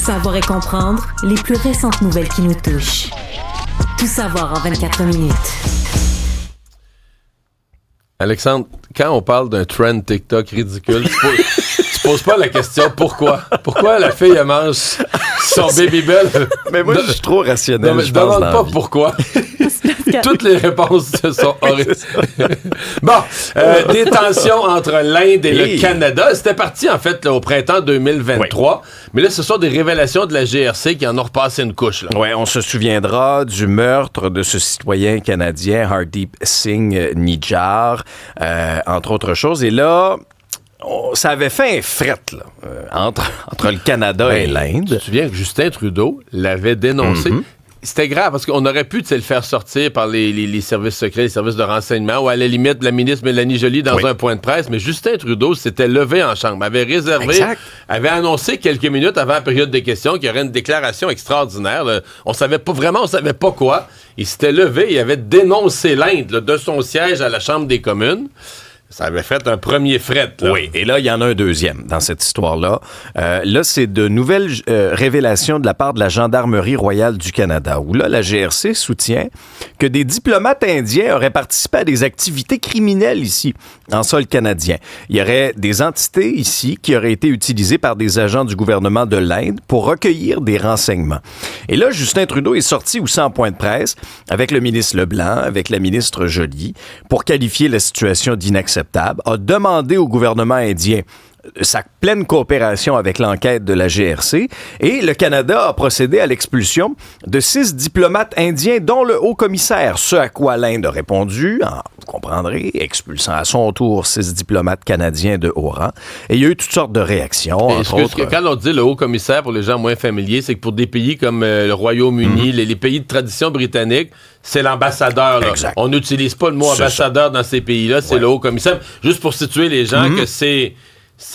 Savoir et comprendre les plus récentes nouvelles qui nous touchent. Tout savoir en 24 minutes. Alexandre, quand on parle d'un trend TikTok ridicule, tu poses pas la question pourquoi. Pourquoi la fille, elle mange son Babybel? Mais moi, je suis trop rationnel. Non, mais je demande pas pourquoi. Toutes les réponses sont horribles. Bon, des tensions entre l'Inde et le Canada. C'était parti, en fait, là, au printemps 2023. Oui. Mais là, ce sont des révélations de la GRC qui en ont repassé une couche. Oui, on se souviendra du meurtre de ce citoyen canadien, Hardeep Singh Nijjar, entre autres choses. Et là, ça avait fait un fret là, entre le Canada et l'Inde. Tu te souviens que Justin Trudeau l'avait dénoncé. Mm-hmm. C'était grave parce qu'on aurait pu le faire sortir par les services secrets, les services de renseignement, ou à la limite la ministre Mélanie Joly dans un point de presse, mais Justin Trudeau s'était levé en chambre, avait annoncé quelques minutes avant la période des questions qu'il y aurait une déclaration extraordinaire. Là. On savait pas quoi. Il s'était levé, il avait dénoncé l'Inde là, de son siège à la Chambre des communes. Ça avait fait un premier fret. Là. Oui, et là, il y en a un deuxième dans cette histoire-là. Là, c'est de nouvelles révélations de la part de la Gendarmerie royale du Canada, où là, la GRC soutient que des diplomates indiens auraient participé à des activités criminelles ici, en sol canadien. Il y aurait des entités ici qui auraient été utilisées par des agents du gouvernement de l'Inde pour recueillir des renseignements. Et là, Justin Trudeau est sorti aussi en point de presse avec le ministre Leblanc, avec la ministre Joly, pour qualifier la situation d'inacceptable, a demandé au gouvernement indien sa pleine coopération avec l'enquête de la GRC et le Canada a procédé à l'expulsion de 6 diplomates indiens, dont le haut-commissaire, ce à quoi l'Inde a répondu, vous comprendrez, expulsant à son tour 6 diplomates canadiens de haut rang. Et il y a eu toutes sortes de réactions, entre autres. Quand on dit le haut-commissaire, pour les gens moins familiers, c'est que pour des pays comme le Royaume-Uni, les pays de tradition britannique, c'est l'ambassadeur. Là. On n'utilise pas le mot ambassadeur dans ces pays-là, c'est le haut-commissaire. Juste pour situer les gens que c'est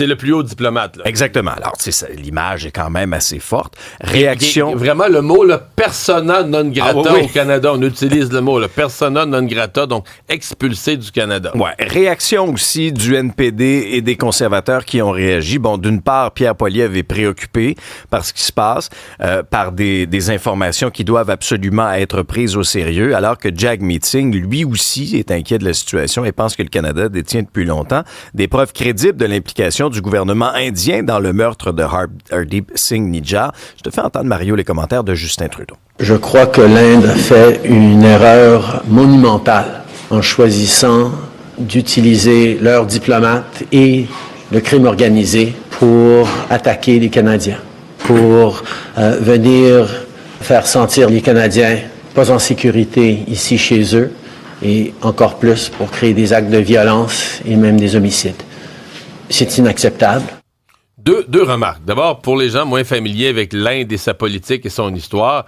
le plus haut diplomate. Là. Exactement. Alors, tu sais, l'image est quand même assez forte. Réaction... Vraiment, le mot là, persona non grata au Canada, on utilise le mot là, persona non grata, donc expulsé du Canada. Ouais. Réaction aussi du NPD et des conservateurs qui ont réagi. Bon, d'une part, Pierre Poilievre est préoccupé par ce qui se passe, par des informations qui doivent absolument être prises au sérieux, alors que Jagmeet Singh, lui aussi, est inquiet de la situation et pense que le Canada détient depuis longtemps des preuves crédibles de l'implication du gouvernement indien dans le meurtre de Hardeep Singh Nijjar. Je te fais entendre, Mario, les commentaires de Justin Trudeau. Je crois que l'Inde a fait une erreur monumentale en choisissant d'utiliser leurs diplomates et le crime organisé pour attaquer les Canadiens, pour venir faire sentir les Canadiens pas en sécurité ici chez eux et encore plus pour créer des actes de violence et même des homicides. C'est inacceptable. Deux remarques. D'abord, pour les gens moins familiers avec l'Inde et sa politique et son histoire,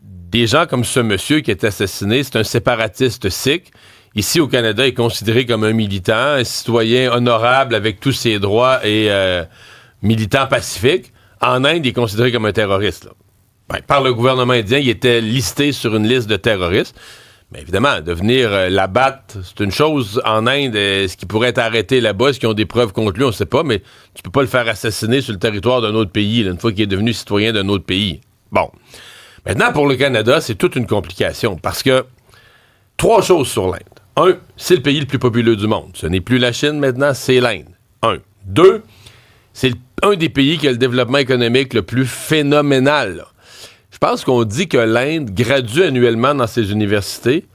des gens comme ce monsieur qui est assassiné, c'est un séparatiste sikh. Ici, au Canada, il est considéré comme un militant, un citoyen honorable avec tous ses droits et militant pacifique. En Inde, il est considéré comme un terroriste. Là. Par le gouvernement indien, il était listé sur une liste de terroristes. Mais évidemment, de venir l'abattre, c'est une chose en Inde. Est-ce qu'il pourrait être arrêté là-bas? Est-ce qu'ils ont des preuves contre lui? On ne sait pas, mais tu peux pas le faire assassiner sur le territoire d'un autre pays, là, une fois qu'il est devenu citoyen d'un autre pays. Bon. Maintenant, pour le Canada, c'est toute une complication, parce que 3 choses sur l'Inde. 1, c'est le pays le plus populeux du monde. Ce n'est plus la Chine maintenant, c'est l'Inde. 1. 2, c'est un des pays qui a le développement économique le plus phénoménal, là. Je pense qu'on dit que l'Inde gradue annuellement dans ses universités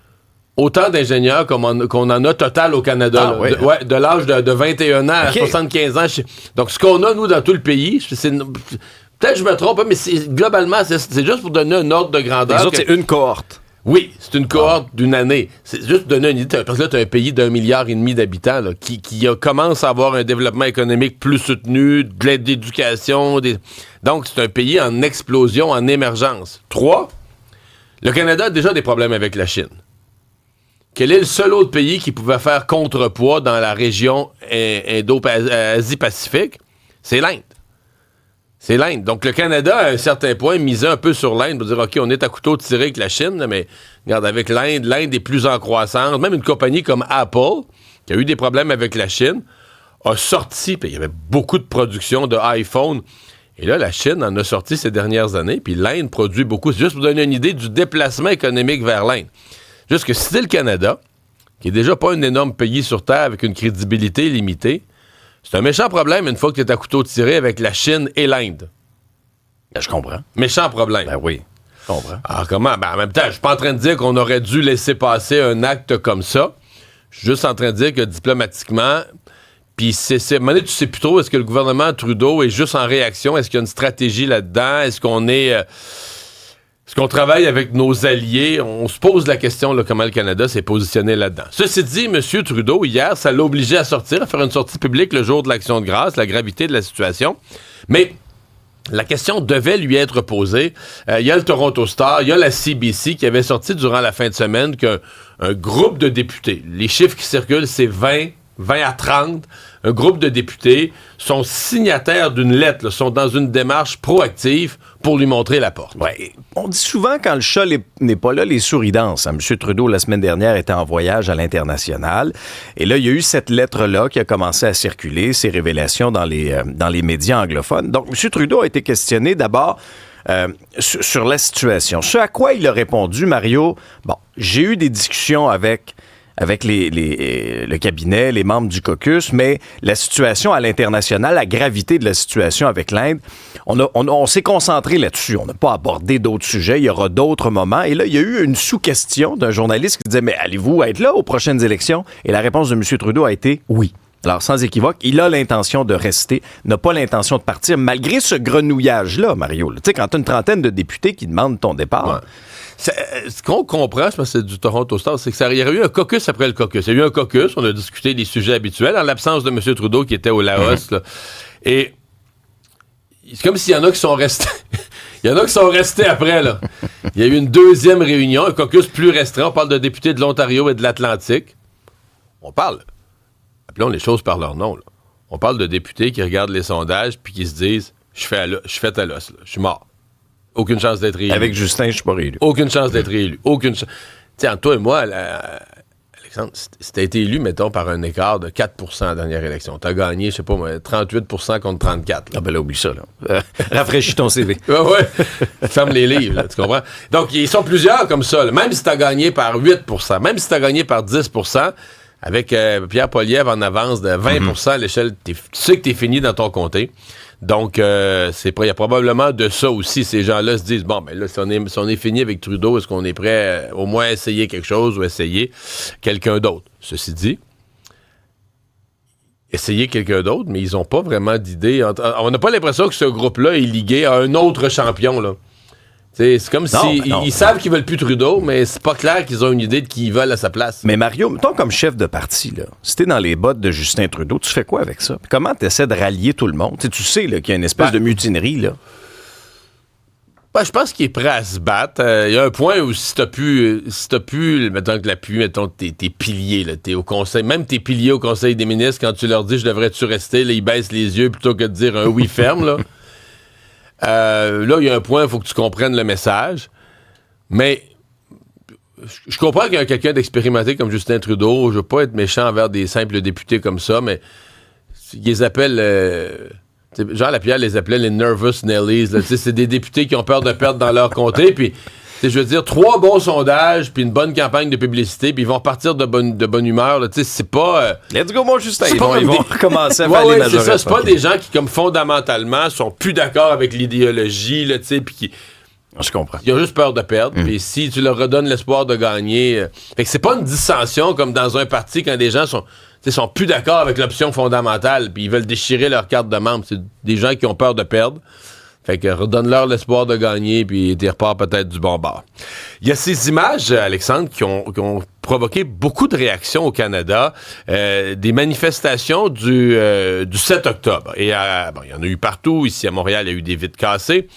autant d'ingénieurs qu'on en a total au Canada. De l'âge de 21 ans à 75 ans. Donc, ce qu'on a, nous, dans tout le pays, peut-être que je me trompe, mais globalement, c'est juste pour donner un ordre de grandeur. Les autres, c'est une cohorte. Oui, c'est une cohorte d'une année. C'est juste pour donner une idée, parce que là, tu as un pays d'1,5 milliard d'habitants là, qui commence à avoir un développement économique plus soutenu, de l'aide d'éducation. Donc, c'est un pays en explosion, en émergence. 3, le Canada a déjà des problèmes avec la Chine. Quel est le seul autre pays qui pouvait faire contrepoids dans la région Asie-Pacifique? C'est l'Inde. C'est l'Inde. Donc, le Canada, à un certain point, misait un peu sur l'Inde pour dire, OK, on est à couteau tiré avec la Chine, mais regarde, avec l'Inde est plus en croissance. Même une compagnie comme Apple, qui a eu des problèmes avec la Chine, a sorti, puis il y avait beaucoup de production de iPhone, Et là, la Chine en a sorti ces dernières années, puis l'Inde produit beaucoup. C'est juste pour donner une idée du déplacement économique vers l'Inde. Juste que si c'est le Canada, qui est déjà pas un énorme pays sur Terre avec une crédibilité limitée, c'est un méchant problème une fois que tu es à couteau tiré avec la Chine et l'Inde. Ben, je comprends. Méchant problème. Ben oui, je comprends. Alors comment? Ben, en même temps, je suis pas en train de dire qu'on aurait dû laisser passer un acte comme ça. Je suis juste en train de dire que diplomatiquement, puis à un moment donné, tu sais plus trop, est-ce que le gouvernement Trudeau est juste en réaction? Est-ce qu'il y a une stratégie là-dedans? Est-ce qu'on travaille avec nos alliés? On se pose la question là, comment le Canada s'est positionné là-dedans. Ceci dit, M. Trudeau, hier, ça l'a obligé à sortir, à faire une sortie publique le jour de l'Action de grâce, la gravité de la situation. Mais la question devait lui être posée. Il y a le Toronto Star, il y a la CBC qui avait sorti durant la fin de semaine qu'un groupe de députés, les chiffres qui circulent, c'est 20 à 30, un groupe de députés sont signataires d'une lettre, là, sont dans une démarche proactive pour lui montrer la porte. Ouais. On dit souvent quand le chat n'est pas là, les souris dansent. M. Trudeau, la semaine dernière, était en voyage à l'international. Et là, il y a eu cette lettre-là qui a commencé à circuler, ces révélations dans les médias anglophones. Donc, M. Trudeau a été questionné d'abord sur la situation. Ce à quoi il a répondu, Mario, bon, j'ai eu des discussions avec le cabinet, les membres du caucus, mais la situation à l'international, la gravité de la situation avec l'Inde, on s'est concentré là-dessus. On n'a pas abordé d'autres sujets. Il y aura d'autres moments. Et là, il y a eu une sous-question d'un journaliste qui disait « Mais allez-vous être là aux prochaines élections? » Et la réponse de M. Trudeau a été « Oui ». Alors, sans équivoque, il a l'intention de rester, n'a pas l'intention de partir, malgré ce grenouillage-là, Mario. Tu sais, quand tu as une trentaine de députés qui demandent ton départ... Ouais. Ce qu'on comprend, je pense que c'est du Toronto Star, c'est qu'il y aurait eu un caucus après le caucus. Il y a eu un caucus, on a discuté des sujets habituels, en l'absence de M. Trudeau qui était au Laos. Là. Et c'est comme s'il y en a qui sont restés. Il y en a qui sont restés après, là. Il y a eu une deuxième réunion, un caucus plus restreint. On parle de députés de l'Ontario et de l'Atlantique. On parle. Appelons les choses par leur nom, là. On parle de députés qui regardent les sondages puis qui se disent « Je suis fait à l'os, là. Je suis mort. » Aucune chance d'être réélu. Avec Justin, je suis pas réélu. Aucune chance d'être réélu. Aucune chance. Tu sais, entre toi et moi, Alexandre, si t'as été élu, mettons, par un écart de 4% à la dernière élection, t'as gagné, je sais pas, 38% contre 34%. Là. Ah ben là, oublie ça, là. Rafraîchis ton CV. Ouais. Ferme les livres, là, tu comprends? Donc, ils sont plusieurs comme ça. Là. Même si t'as gagné par 8%, même si t'as gagné par 10%, avec Pierre Poilievre en avance de 20% à l'échelle, tu sais que t'es fini dans ton comté. Donc, il y a probablement de ça aussi. Ces gens-là se disent, bon, ben là, si on est fini avec Trudeau, est-ce qu'on est prêt au moins à essayer quelque chose ou essayer quelqu'un d'autre? Ceci dit, essayer quelqu'un d'autre, mais ils n'ont pas vraiment d'idée. On n'a pas l'impression que ce groupe-là est ligué à un autre champion, là. C'est comme s'ils savent qu'ils veulent plus Trudeau, mais c'est pas clair qu'ils ont une idée de qui ils veulent à sa place. Mais Mario, mettons comme chef de parti, là, si t'es dans les bottes de Justin Trudeau, tu fais quoi avec ça? Puis comment t'essaies de rallier tout le monde? Tu sais là, qu'il y a une espèce de mutinerie, là. Je pense qu'il est prêt à se battre. Il y a un point où si t'as plus mettons que l'appui, mettons tes piliers, là, t'es au conseil, même tes piliers au conseil des ministres, quand tu leur dis « je devrais-tu rester », là, ils baissent les yeux plutôt que de dire un oui ferme, là. Là, il y a un point, il faut que tu comprennes le message. Mais je comprends qu'il y a quelqu'un d'expérimenté comme Justin Trudeau. Je veux pas être méchant envers des simples députés comme ça, mais ils les appellent... Jean Lapierre les appelait les nervous Nellies. Là, c'est des députés qui ont peur de perdre dans leur comté. Puis, je veux dire, 3 bons sondages, puis une bonne campagne de publicité, puis ils vont repartir de bonne humeur. Là, c'est pas... Let's go, mon Justin. Ils vont recommencer à faire les majorettes. C'est ça, c'est pas des gens qui, comme fondamentalement, sont plus d'accord avec l'idéologie, là, tu sais, puis qui... Je comprends. Ils ont juste peur de perdre. Puis si tu leur redonnes l'espoir de gagner... Fait que c'est pas une dissension comme dans un parti quand des gens sont plus d'accord avec l'option fondamentale, puis ils veulent déchirer leur carte de membre. C'est des gens qui ont peur de perdre. Fait que redonne-leur l'espoir de gagner, puis tu repars peut-être du bon bord. Il y a ces images, Alexandre, qui ont provoqué beaucoup de réactions au Canada, des manifestations du 7 octobre. Et il y en a eu partout. Ici à Montréal, il y a eu des vitres cassées.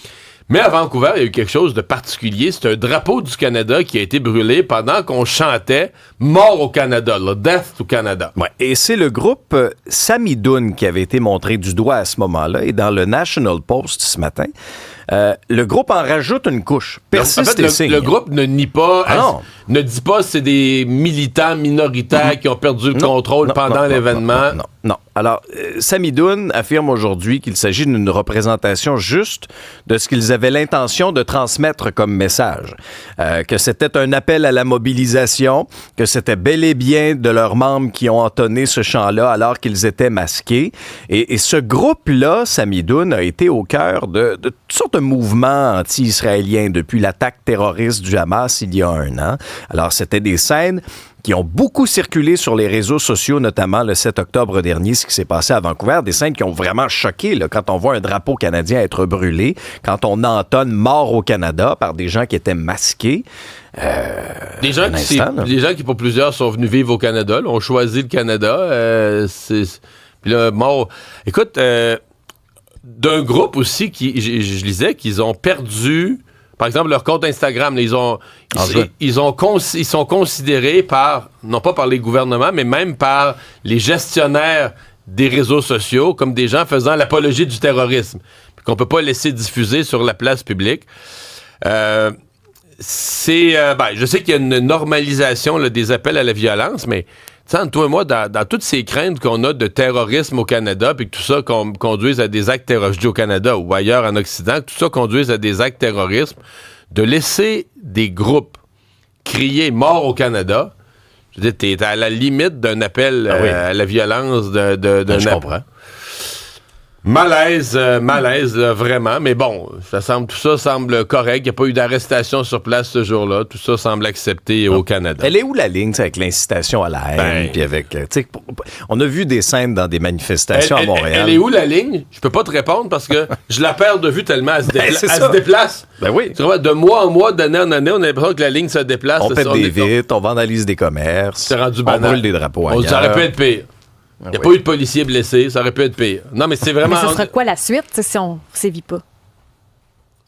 Mais à Vancouver, il y a eu quelque chose de particulier. C'est un drapeau du Canada qui a été brûlé pendant qu'on chantait « Mort au Canada », là, « Death to Canada ». Ouais, et c'est le groupe Samidoun qui avait été montré du doigt à ce moment-là. Et dans le National Post ce matin, Le groupe en rajoute une couche. Persiste en fait, le groupe ne nie pas, ne dit pas que c'est des militants minoritaires qui ont perdu le contrôle pendant l'événement. Non. Alors, Samidoun affirme aujourd'hui qu'il s'agit d'une représentation juste de ce qu'ils avaient l'intention de transmettre comme message. Que c'était un appel à la mobilisation, que c'était bel et bien de leurs membres qui ont entonné ce chant-là alors qu'ils étaient masqués. Et ce groupe-là, Samidoun, a été au cœur de toutes sortes de mouvements anti-israéliens depuis l'attaque terroriste du Hamas il y a 1 an. Alors, c'était des scènes qui ont beaucoup circulé sur les réseaux sociaux, notamment le 7 octobre dernier, ce qui s'est passé à Vancouver, des scènes qui ont vraiment choqué, là, quand on voit un drapeau canadien être brûlé, quand on entonne « Mort au Canada » par des gens qui étaient masqués. Des gens qui, pour plusieurs, sont venus vivre au Canada, là, ont choisi le Canada. Puis là, mort. Écoute, d'un groupe aussi, je lisais qu'ils ont perdu... Par exemple, leur compte Instagram, ils sont considérés non pas par les gouvernements, mais même par les gestionnaires des réseaux sociaux comme des gens faisant l'apologie du terrorisme, qu'on ne peut pas laisser diffuser sur la place publique. Je sais qu'il y a une normalisation là, des appels à la violence, mais entre toi et moi, dans toutes ces craintes qu'on a de terrorisme au Canada, puis que tout ça conduise à des actes terroristes, je dis au Canada ou ailleurs en Occident, que tout ça conduise à des actes terroristes, de laisser des groupes crier « Mort au Canada », je veux dire, t'es à la limite d'un appel à la violence d'un... Je comprends. Malaise, là, vraiment. Mais bon, tout ça semble correct. Il n'y a pas eu d'arrestation sur place ce jour-là. Tout ça semble accepté au Canada. Elle est où la ligne avec l'incitation à la haine? Puis avec, on a vu des scènes dans des manifestations à Montréal. Elle est où la ligne? Je peux pas te répondre parce que je la perds de vue tellement elle se déplace. Ben oui. De mois en mois, d'année en année, on a l'impression que la ligne se déplace. On pète des vitres, on vandalise des commerces. C'est rendu banal. On brûle des drapeaux ailleurs. Ça aurait pu être pire. Il n'y a pas eu de policiers blessés, ça aurait pu être pire. Non, mais c'est vraiment... Mais ce sera quoi la suite si on sévit pas?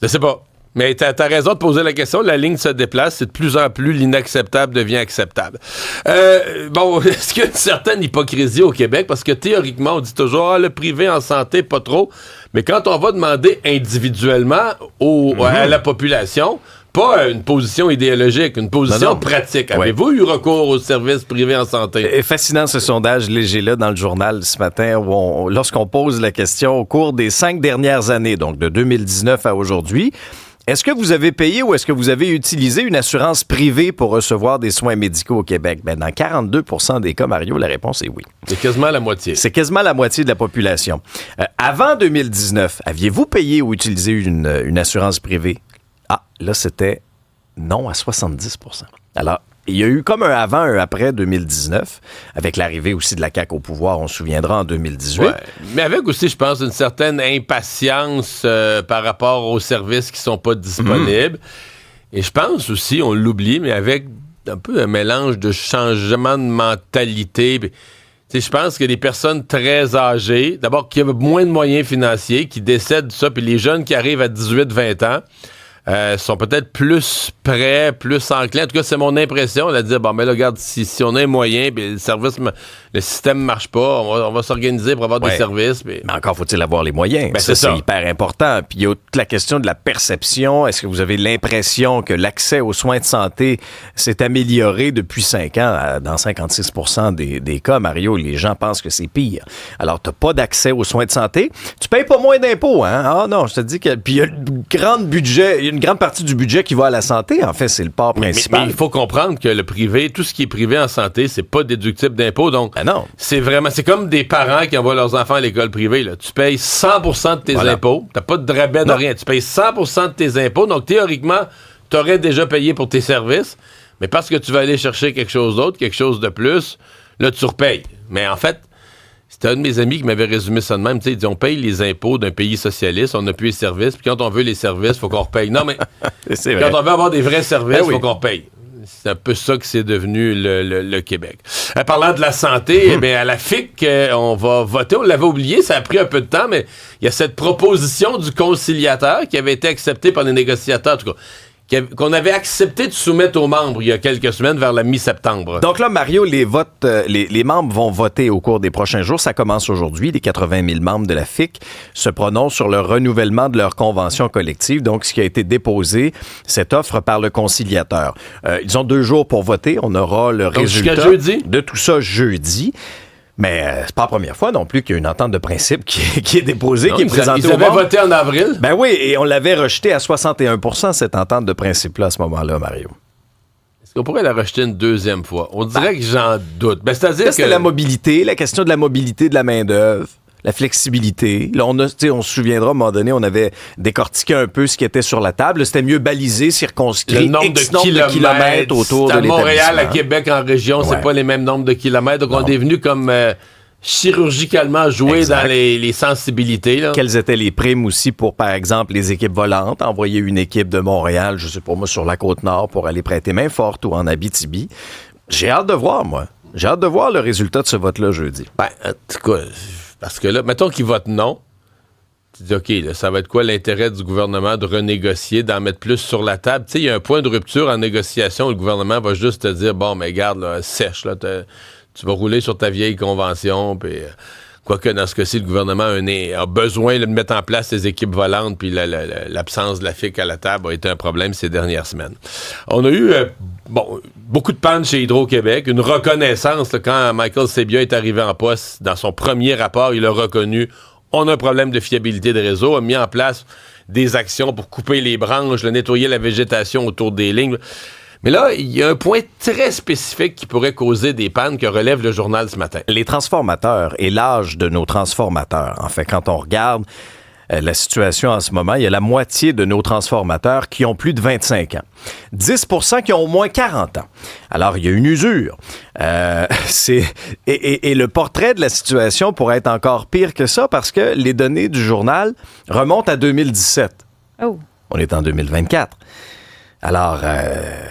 Je sais pas. Mais t'as raison de poser la question. La ligne se déplace. C'est de plus en plus l'inacceptable devient acceptable. Est-ce qu'il y a une certaine hypocrisie au Québec? Parce que théoriquement, on dit toujours le privé en santé, pas trop. Mais quand on va demander individuellement à la population... Pas une position idéologique, une position pratique. Avez-vous eu recours aux services privés en santé? Fascinant ce sondage léger-là dans le journal ce matin où lorsqu'on pose la question au cours des 5 dernières années, donc de 2019 à aujourd'hui, est-ce que vous avez payé ou est-ce que vous avez utilisé une assurance privée pour recevoir des soins médicaux au Québec? Dans 42% des cas, Mario, la réponse est oui. C'est quasiment la moitié. C'est quasiment la moitié de la population. Avant 2019, aviez-vous payé ou utilisé une assurance privée? Ah, là, c'était non à 70%. Alors, il y a eu comme un avant, un après 2019, avec l'arrivée aussi de la CAQ au pouvoir, on se souviendra, en 2018. Ouais, mais avec aussi, je pense, une certaine impatience par rapport aux services qui sont pas disponibles. Et je pense aussi, on l'oublie, mais avec un peu un mélange de changement de mentalité. Je pense que les personnes très âgées, d'abord, qui ont moins de moyens financiers, qui décèdent de ça, puis les jeunes qui arrivent à 18-20 ans, sont peut-être plus prêts, plus enclins. En tout cas, c'est mon impression de dire, mais là, regarde, si on a un moyen, le système marche pas, on va s'organiser pour avoir des services. Mais encore faut-il avoir les moyens. C'est hyper important. Puis il y a toute la question de la perception. Est-ce que vous avez l'impression que l'accès aux soins de santé s'est amélioré depuis 5 ans? Dans 56% des cas, Mario, les gens pensent que c'est pire. Alors, t'as pas d'accès aux soins de santé. Tu payes pas moins d'impôts, hein? Ah non, je te dis que... Puis il y a une grande partie du budget qui va à la santé. En fait, c'est le part principal. Mais il faut comprendre que le privé, tout ce qui est privé en santé, c'est pas déductible d'impôts. Donc, non. C'est comme des parents qui envoient leurs enfants à l'école privée. Là. Tu payes 100% de tes impôts. T'as pas de rabais de rien. Tu payes 100% de tes impôts. Donc, théoriquement, t'aurais déjà payé pour tes services. Mais parce que tu vas aller chercher quelque chose d'autre, quelque chose de plus, là, tu repayes. Mais en fait, c'était un de mes amis qui m'avait résumé ça de même. Il dit, on paye les impôts d'un pays socialiste, on n'a plus les services, puis quand on veut les services, il faut qu'on repaye. Non, mais quand on veut avoir des vrais services, il faut qu'on repaye. C'est un peu ça que c'est devenu le Québec. Parlant de la santé, à la FIC, on va voter. On l'avait oublié, ça a pris un peu de temps, mais il y a cette proposition du conciliateur qui avait été acceptée par les négociateurs. En tout cas, qu'on avait accepté de soumettre aux membres il y a quelques semaines vers la mi-septembre. Donc là, Mario, les votes, les membres vont voter au cours des prochains jours. Ça commence aujourd'hui. Les 80 000 membres de la FIC se prononcent sur le renouvellement de leur convention collective. Donc, ce qui a été déposé, cette offre par le conciliateur. Ils ont 2 jours pour voter. On aura le résultat de tout ça jeudi. Mais c'est pas la première fois non plus qu'il y a une entente de principe qui est déposée, qui est présentée au Ils avaient voté en avril. Ben oui, et on l'avait rejeté à 61%, cette entente de principe-là, à ce moment-là, Mario. Est-ce qu'on pourrait la rejeter une deuxième fois? On dirait que j'en doute. Ben, c'est-à-dire que... c'est la mobilité, la question de la mobilité de la main-d'œuvre, la flexibilité. Là, on se souviendra, à un moment donné, on avait décortiqué un peu ce qui était sur la table. C'était mieux balisé, circonscrit, le nombre de kilomètres autour de l'établissement. À Montréal, à Québec, en région, c'est pas les mêmes nombres de kilomètres. Donc, on est venu comme chirurgicalement jouer dans les sensibilités. Là. Quelles étaient les primes aussi pour, par exemple, les équipes volantes? Envoyer une équipe de Montréal, je sais pas moi, sur la Côte-Nord pour aller prêter main forte ou en Abitibi. J'ai hâte de voir, moi. J'ai hâte de voir le résultat de ce vote-là jeudi. Ben, en tout cas... Parce que là, mettons qu'ils votent non, tu dis, OK, là, ça va être quoi l'intérêt du gouvernement de renégocier, d'en mettre plus sur la table? Tu sais, il y a un point de rupture en négociation où le gouvernement va juste te dire, bon, mais garde, là, sèche, là, tu vas rouler sur ta vieille convention, puis... Quoique, dans ce cas-ci, le gouvernement a besoin de mettre en place ses équipes volantes, puis l'absence de la FIC à la table a été un problème ces dernières semaines. On a eu beaucoup de pannes chez Hydro-Québec, une reconnaissance. Là, quand Michael Sabia est arrivé en poste, dans son premier rapport, il a reconnu on a un problème de fiabilité de réseau, a mis en place des actions pour couper les branches, nettoyer la végétation autour des lignes. Mais là, il y a un point très spécifique qui pourrait causer des pannes que relève le journal ce matin. Les transformateurs et l'âge de nos transformateurs. En fait, quand on regarde la situation en ce moment, il y a la moitié de nos transformateurs qui ont plus de 25 ans. 10% qui ont au moins 40 ans. Alors, il y a une usure. Et le portrait de la situation pourrait être encore pire que ça parce que les données du journal remontent à 2017. Oh. On est en 2024. Alors,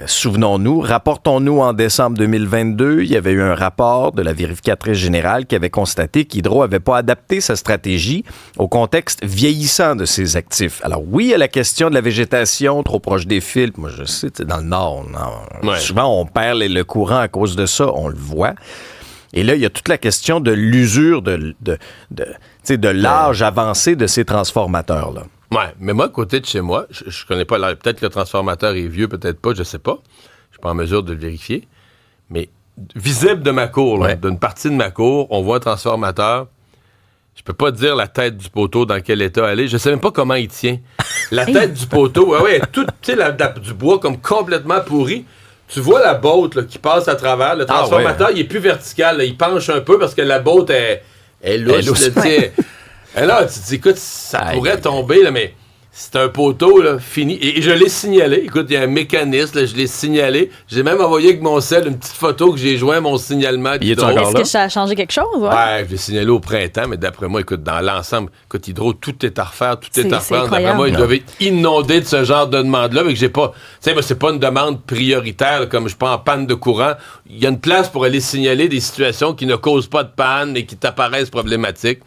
souvenons-nous, rapportons-nous en décembre 2022, il y avait eu un rapport de la vérificatrice générale qui avait constaté qu'Hydro n'avait pas adapté sa stratégie au contexte vieillissant de ses actifs. Alors oui, il y a la question de la végétation trop proche des fils. Moi, je sais, dans le Nord, souvent on perd le courant à cause de ça, on le voit. Et là, il y a toute la question de l'usure, de l'âge avancé de ces transformateurs-là. Ouais, mais moi, à côté de chez moi, je connais pas l'âge. Peut-être que le transformateur est vieux, peut-être pas, je sais pas. Je suis pas en mesure de le vérifier. Mais visible de ma cour, là, d'une partie de ma cour, on voit un transformateur. Je peux pas dire la tête du poteau dans quel état elle est. Je sais même pas comment il tient. La tête du poteau, tout, tu sais, du bois comme complètement pourri. Tu vois la botte là, qui passe à travers. Le transformateur, il est plus vertical. Là, il penche un peu parce que la botte est louche. Et là, tu te dis, écoute, ça pourrait tomber, là, mais c'est un poteau, là, fini. Et je l'ai signalé. Écoute, il y a un mécanisme, là, je l'ai signalé. J'ai même envoyé avec mon sel une petite photo que j'ai joint à mon signalement. Est-ce que ça a changé quelque chose? Ouais, je l'ai signalé au printemps, mais d'après moi, écoute, dans l'ensemble, écoute, Hydro, tout est à refaire, D'après moi, ils doivent être inondés de ce genre de demande-là, mais que j'ai pas... Tu sais, c'est pas une demande prioritaire, là, comme je suis pas en panne de courant. Il y a une place pour aller signaler des situations qui ne causent pas de panne, mais qui t'apparaissent problématiques.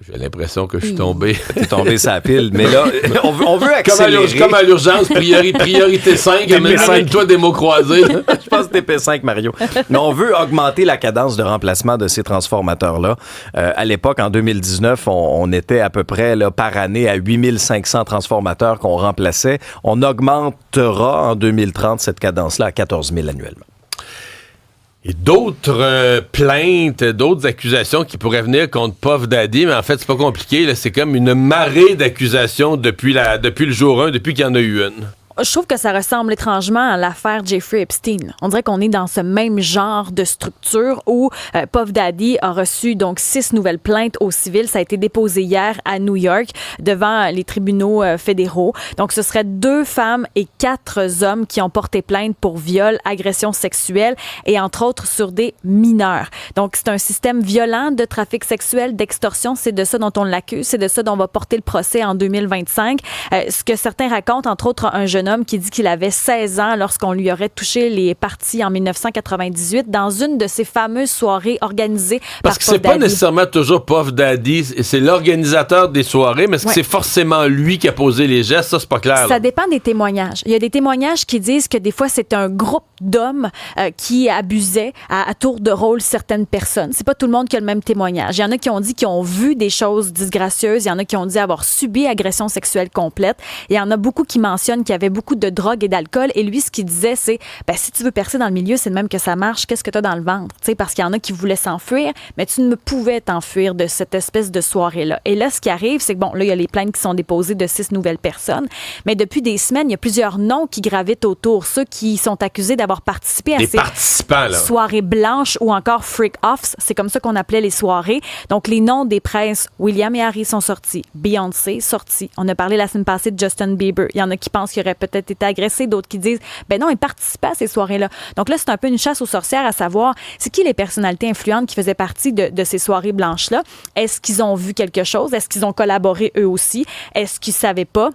J'ai l'impression que je suis tombé. T'es tombé sur la pile. Mais là, on veut accélérer. Comme à l'urgence, priorité 5, amène-toi des mots croisés. Je pense que t'es P5, Mario. Mais on veut augmenter la cadence de remplacement de ces transformateurs-là. À l'époque, en 2019, on était à peu près là, par année à 8500 transformateurs qu'on remplaçait. On augmentera en 2030 cette cadence-là à 14 000 annuellement. Et d'autres plaintes, d'autres accusations qui pourraient venir contre Puff Daddy, mais en fait, c'est pas compliqué. Là, c'est comme une marée d'accusations depuis le jour 1, depuis qu'il y en a eu une. Je trouve que ça ressemble étrangement à l'affaire Jeffrey Epstein. On dirait qu'on est dans ce même genre de structure où Puff Daddy a reçu donc 6 nouvelles plaintes au civil. Ça a été déposé hier à New York devant les tribunaux fédéraux. Donc, ce serait 2 femmes et 4 hommes qui ont porté plainte pour viol, agression sexuelle et entre autres sur des mineurs. Donc, c'est un système violent de trafic sexuel, d'extorsion. C'est de ça dont on l'accuse. C'est de ça dont on va porter le procès en 2025. Ce que certains racontent, entre autres, un jeune homme qui dit qu'il avait 16 ans lorsqu'on lui aurait touché les parties en 1998 dans une de ces fameuses soirées organisées Parce par que Puff c'est pas Daddy. nécessairement toujours Puff Daddy, c'est l'organisateur des soirées, mais est-ce que c'est forcément lui qui a posé les gestes? Ça, c'est pas clair. Ça dépend des témoignages. Il y a des témoignages qui disent que des fois, c'est un groupe d'hommes qui abusaient à tour de rôle certaines personnes. C'est pas tout le monde qui a le même témoignage. Il y en a qui ont dit qu'ils ont vu des choses disgracieuses. Il y en a qui ont dit avoir subi agression sexuelle complète. Il y en a beaucoup qui mentionnent qu'il y avait beaucoup de drogue et d'alcool. Et lui, ce qu'il disait, c'est si tu veux percer dans le milieu, c'est de même que ça marche. Qu'est-ce que tu as dans le ventre? T'sais, parce qu'il y en a qui voulaient s'enfuir, mais tu ne pouvais t'enfuir de cette espèce de soirée-là. Et là, ce qui arrive, c'est que là, il y a les plaintes qui sont déposées de 6 nouvelles personnes. Mais depuis des semaines, il y a plusieurs noms qui gravitent autour. Ceux qui sont accusés d'avoir participé à ces soirées blanches ou encore freak-offs. C'est comme ça qu'on appelait les soirées. Donc, les noms des princes William et Harry sont sortis. Beyoncé sorti. On a parlé la semaine passée de Justin Bieber. Il y en a qui pensent qu'il aurait peut-être été agressé, d'autres qui disent non, il participait à ces soirées-là. Donc là, c'est un peu une chasse aux sorcières à savoir c'est qui les personnalités influentes qui faisaient partie de ces soirées blanches-là. Est-ce qu'ils ont vu quelque chose? Est-ce qu'ils ont collaboré eux aussi? Est-ce qu'ils savaient pas?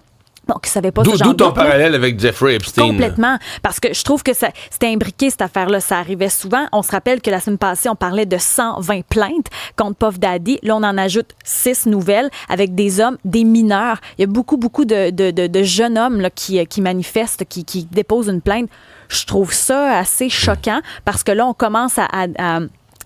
Bon, qui savait pas ce genre D'où ton de parallèle avec Jeffrey Epstein. Complètement. Parce que je trouve que c'était imbriqué, cette affaire-là. Ça arrivait souvent. On se rappelle que la semaine passée, on parlait de 120 plaintes contre Puff Daddy. Là, on en ajoute 6 nouvelles avec des hommes, des mineurs. Il y a beaucoup de jeunes hommes là, qui manifestent, qui déposent une plainte. Je trouve ça assez choquant parce que là, on commence à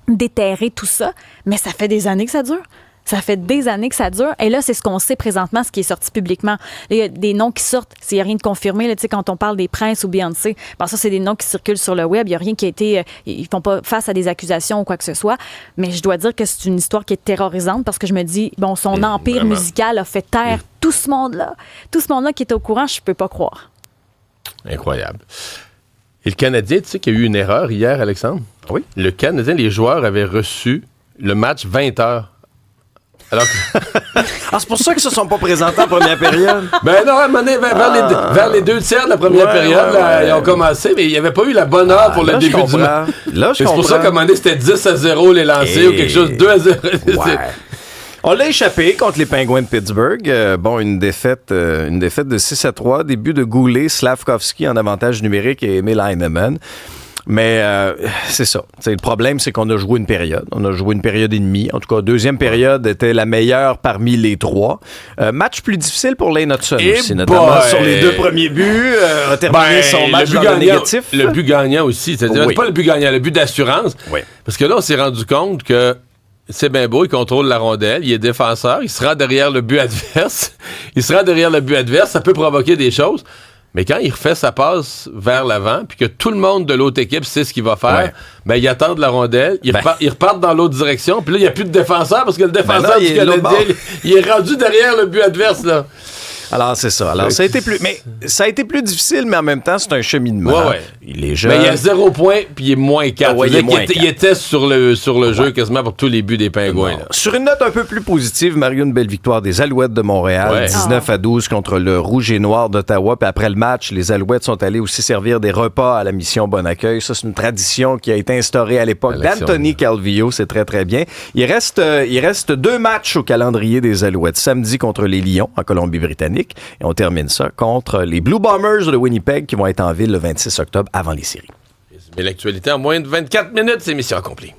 déterrer tout ça. Mais ça fait des années que ça dure. Ça fait des années que ça dure. Et là, c'est ce qu'on sait présentement, ce qui est sorti publiquement. Là, il y a des noms qui sortent. Il n'y a rien de confirmé. Là, quand on parle des princes ou Beyoncé, ça, c'est des noms qui circulent sur le web. Il n'y a rien qui a été... ils font pas face à des accusations ou quoi que ce soit. Mais je dois dire que c'est une histoire qui est terrorisante parce que je me dis, son empire vraiment musical a fait taire tout ce monde-là. Tout ce monde-là qui est au courant, je peux pas croire. Incroyable. Et le Canadien, tu sais qu'il y a eu une erreur hier, Alexandre? Oui. Le Canadien, les joueurs avaient reçu le match 20 heures. Alors c'est pour ça qu'ils se sont pas présentés en première période. non, à un moment donné, vers les 2 tiers de la première période, ils ont commencé, mais il n'y avait pas eu la bonne heure pour le début du match. C'est pour ça qu'à un moment donné, c'était 10-0 les lancers ou quelque chose, 2-0. On l'a échappé contre les Penguins de Pittsburgh. Une défaite de 6-3. Début de Goulet, Slavkovski en avantage numérique et Emil Heinemann. Mais c'est ça. Le problème, c'est qu'on a joué une période. On a joué une période et demie. En tout cas, deuxième période était la meilleure parmi les 3. Match plus difficile pour Lane Hudson aussi, notamment sur les 2 premiers buts. A terminé son match dans le négatif. Le but gagnant aussi. C'est-à-dire, c'est pas le but gagnant, le but d'assurance. Oui. Parce que là, on s'est rendu compte que c'est bien beau, il contrôle la rondelle, il est défenseur, il se rend derrière le but adverse. Ça peut provoquer des choses. Mais quand il refait sa passe vers l'avant, puis que tout le monde de l'autre équipe sait ce qu'il va faire, ils attendent la rondelle, ils repartent dans l'autre direction, puis là, il n'y a plus de défenseur, parce que le défenseur du Canadien, il est rendu derrière le but adverse, là. Alors, c'est ça. Alors, ça a été plus difficile, mais en même temps, c'est un cheminement. Ouais. Il est jeune. Mais il y a 0 point, puis il est moins 4. Il était sur le jeu quasiment pour tous les buts des Pingouins. Là. Sur une note un peu plus positive, Mario, une belle victoire des Alouettes de Montréal, 19-12 contre le Rouge et Noir d'Ottawa. Puis après le match, les Alouettes sont allés aussi servir des repas à la mission Bon Accueil. Ça, c'est une tradition qui a été instaurée à l'époque d'Anthony Calvillo. C'est très, très bien. Il reste 2 matchs au calendrier des Alouettes. Samedi contre les Lions en Colombie-Britannique. Et on termine ça contre les Blue Bombers de Winnipeg qui vont être en ville le 26 octobre avant les séries. Mais l'actualité en moins de 24 minutes, c'est mission accomplie.